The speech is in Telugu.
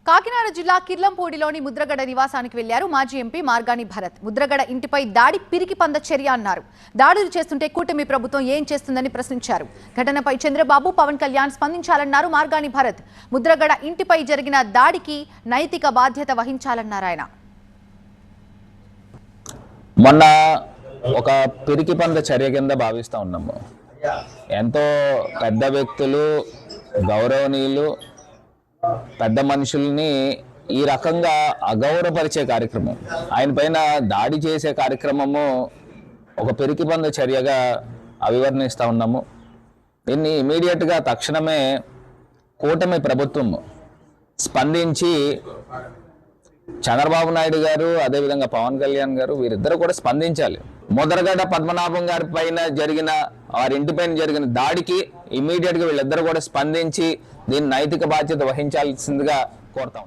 కాకినాడ జిల్లా కిర్లంపూడిలోని ముద్రగడ నివాసానికి వెళ్లారు మాజీ ఎంపీ మార్గాని భరత్. ముద్రగడ ఇంటిపై దాడి పిరికి పంద చర్య అన్నారు. దాడులు చేస్తుంటే కూటమి ప్రభుత్వం ఏం చేస్తుందని ప్రశ్నించారు. ఘటనపై చంద్రబాబు, పవన్ కళ్యాణ్ స్పందించాలన్నారు మార్గాని భరత్. ముద్రగడ ఇంటిపై జరిగిన దాడికి నైతిక బాధ్యత వహించాలన్నారు ఆయన. మొన్న ఒక పిరికి పంద చర్య కింద భావిస్తా ఉన్నాము. ఎంతో పెద్ద వ్యక్తులు, గౌరవనీయులు, పెద్ద మనుషుల్ని ఈ రకంగా అగౌరవపరిచే కార్యక్రమం, ఆయన పైన దాడి చేసే కార్యక్రమము ఒక పిరికి పంద చర్యగా అభివర్ణిస్తూ ఉన్నాము. దీన్ని ఇమీడియట్గా తక్షణమే కూటమి ప్రభుత్వం స్పందించి చంద్రబాబు నాయుడు గారు, అదేవిధంగా పవన్ కళ్యాణ్ గారు, వీరిద్దరు కూడా స్పందించాలి. ముద్రగడ పద్మనాభం గారి పైన జరిగిన, వారి ఇంటిపైన జరిగిన దాడికి ఇమీడియట్గా వీళ్ళిద్దరు కూడా స్పందించి దీన్ని నైతిక బాధ్యత వహించాల్సిందిగా కోరుతాం.